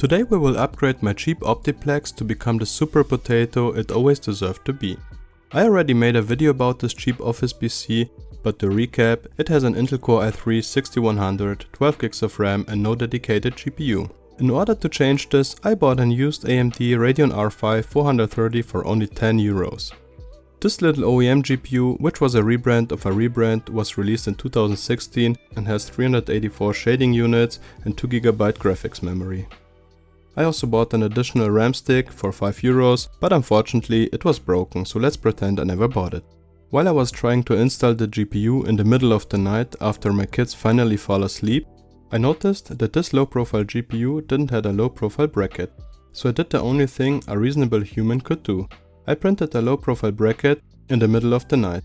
Today we will upgrade my cheap Optiplex to become the super potato it always deserved to be. I already made a video about this cheap office PC, but to recap, it has an Intel Core i3 6100, 12 GB of RAM and no dedicated GPU. In order to change this, I bought an used AMD Radeon R5 430 for only €10. This little OEM GPU, which was a rebrand of a rebrand, was released in 2016 and has 384 shading units and 2 GB graphics memory. I also bought an additional RAM stick for €5, but unfortunately it was broken, so let's pretend I never bought it. While I was trying to install the GPU in the middle of the night after my kids finally fall asleep, I noticed that this low profile GPU didn't have a low profile bracket, so I did the only thing a reasonable human could do. I printed a low profile bracket in the middle of the night.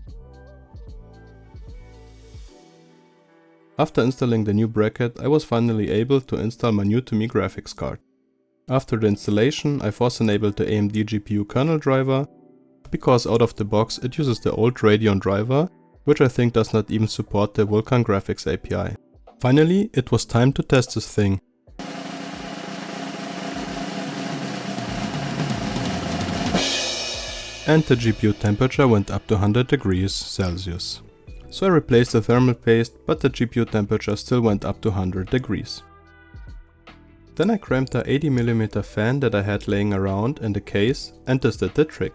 After installing the new bracket, I was finally able to install my new to me graphics card. After the installation, I force enabled the AMD GPU kernel driver, because out of the box it uses the old Radeon driver, which I think does not even support the Vulkan graphics API. Finally, it was time to test this thing. And the GPU temperature went up to 100 degrees Celsius. So I replaced the thermal paste, but the GPU temperature still went up to 100 degrees. Then I crammed the 80mm fan that I had laying around in the case and this did the trick.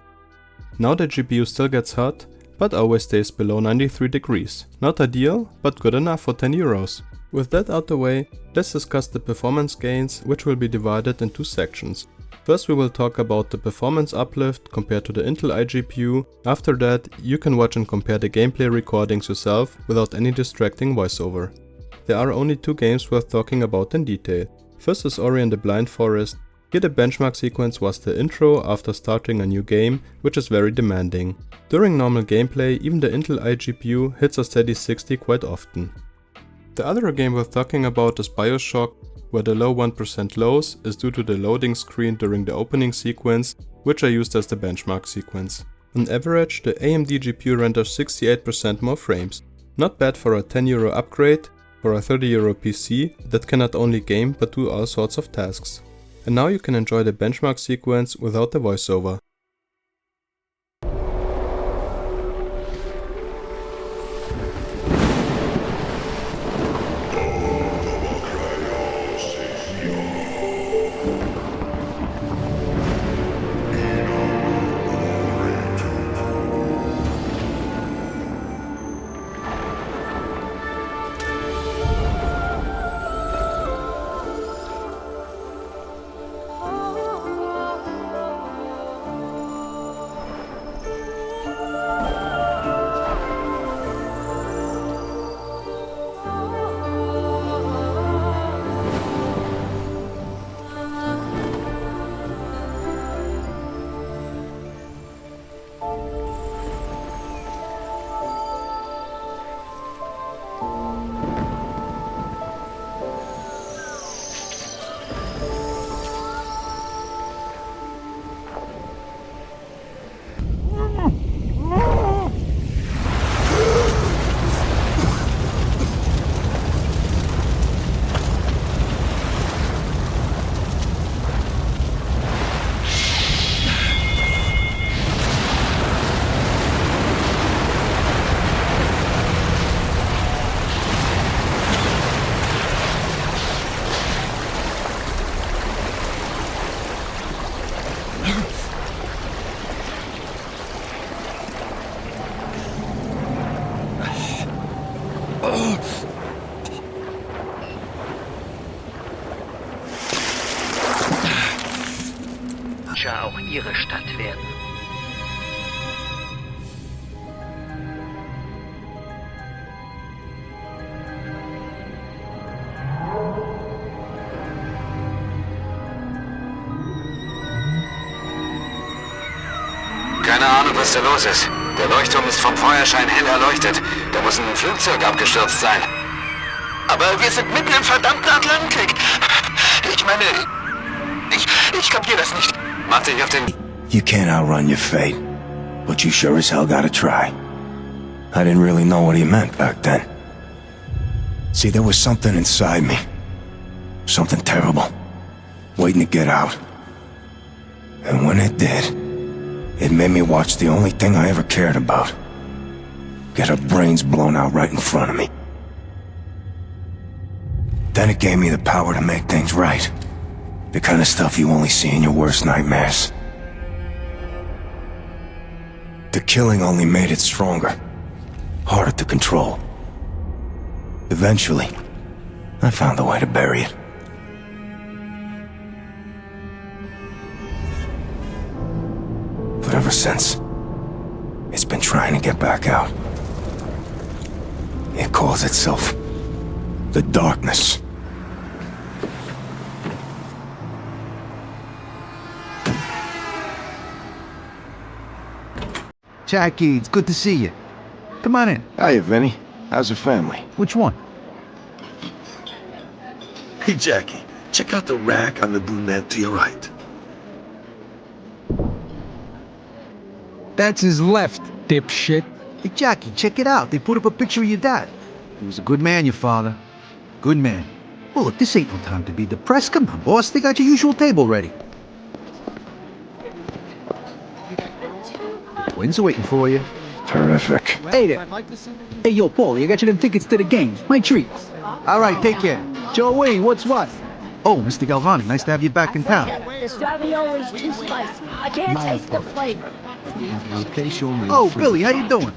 Now the GPU still gets hot, but always stays below 93 degrees. Not ideal, but good enough for €10. With that out the way, let's discuss the performance gains, which will be divided in two sections. First we will talk about the performance uplift compared to the Intel iGPU. After that, you can watch and compare the gameplay recordings yourself without any distracting voiceover. There are only two games worth talking about in detail. First is Ori and the Blind Forest. Here the benchmark sequence was the intro after starting a new game, which is very demanding. During normal gameplay, even the Intel iGPU hits a steady 60 quite often. The other game worth talking about is BioShock, where the low 1% lows is due to the loading screen during the opening sequence, which I used as the benchmark sequence. On average, the AMD GPU renders 68% more frames. Not bad for a €10 upgrade for a €30 PC that can not only game but do all sorts of tasks. And now you can enjoy the benchmark sequence without the voiceover. Auch ihre Stadt werden. Keine Ahnung, was da los ist. Der Leuchtturm ist vom Feuerschein hell erleuchtet. Da muss ein Flugzeug abgestürzt sein. Aber wir sind mitten im verdammten Atlantik. Ich meine, ich kapier das nicht. Mach dich auf den... You can't outrun your fate, but you sure as hell gotta try. I didn't really know what he meant back then. See, there was something inside me. Something terrible. waiting to get out. And when it did, it made me watch the only thing I ever cared about. Get her brains blown out right in front of me. Then it gave me the power to make things right. The kind of stuff you only see in your worst nightmares. The killing only made it stronger, harder to control. Eventually, I found a way to bury it. But ever since, it's been trying to get back out. It calls itself the Darkness. Jackie, it's good to see you. Come on in. Hiya, Vinny. How's the family? Which one? Hey, Jackie, check out the rack on the brunette to your right. That's his left, dipshit. Hey, Jackie, check it out. They put up a picture of your dad. He was a good man, your father. Good man. Well, look, this ain't no time to be depressed. Come on, boss. They got your usual table ready. The twins are waiting for you. Terrific. Hey there. Hey, yo, Paul, you got you them tickets to the game. My treat. All right, take care. Joe Wayne, what's what? Oh, Mr. Galvani, nice to have you back in town. This ravioli is too spicy. I can't taste the flavor. Oh, Billy, how you doing?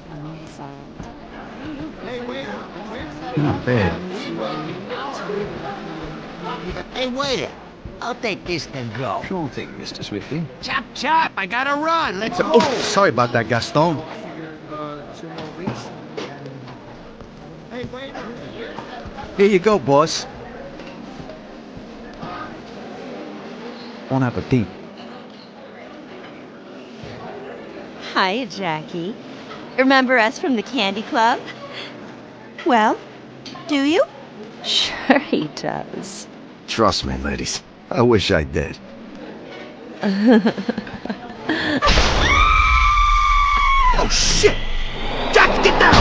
Not bad. Hey, waiter. I'll take this then go. Sure thing, Mr. Swifty. Chop, chop. I gotta run. Let's go. Oh, sorry about that, Gaston. Here you go, boss. Bon appetit. Hi, Jackie. Remember us from the candy club? Well, do you? Sure he does. Trust me, ladies. I wish I did. Oh, shit. Jackie, get down.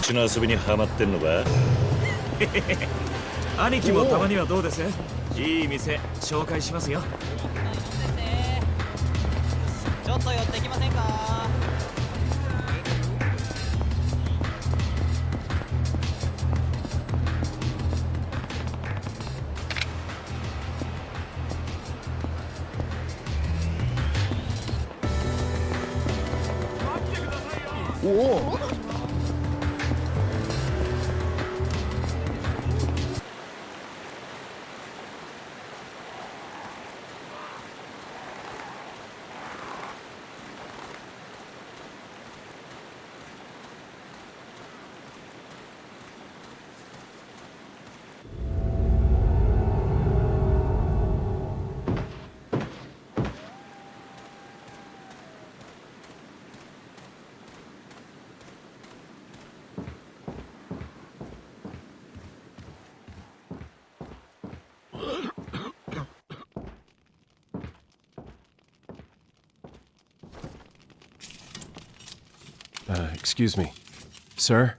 ちの遊びにハマってんのか兄貴もたまにはどうですいい店紹介しますよちょっと寄ってきませんかおお Excuse me. Sir?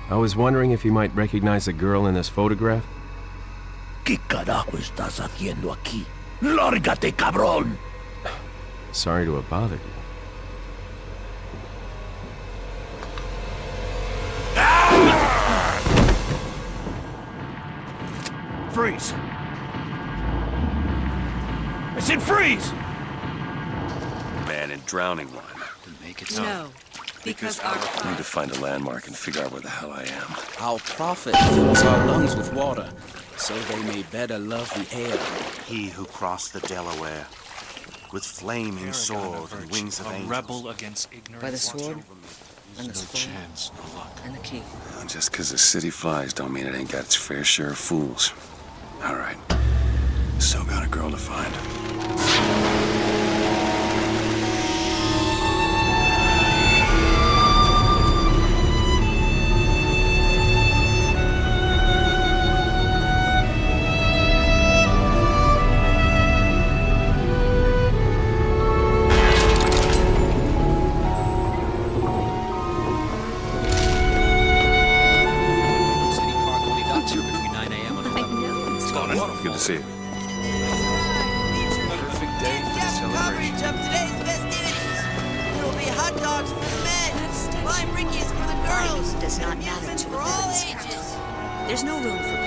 I was wondering if you might recognize a girl in this photograph? ¿Qué carajo estás haciendo aquí? ¡Lárgate, cabrón! Sorry to have bothered you. Freeze! I said freeze! Man and drowning one. To make it so. No, because our I need to find a landmark and figure out where the hell I am. Our prophet fills our lungs with water, so they may better love the air. He who crossed the Delaware, with flaming sword and wings of angels. Rebel against ignorance. By the sword and the No scroll chance, no luck. and the key. Well, just because the city flies don't mean it ain't got its fair share of fools. All right. Still got a girl to find. Good to see you. Perfect day for the celebration. Coverage of today's festivities. There will be hot dogs for the men, lime rickies for the girls, does not and matter amusement to for all ages. There's no room for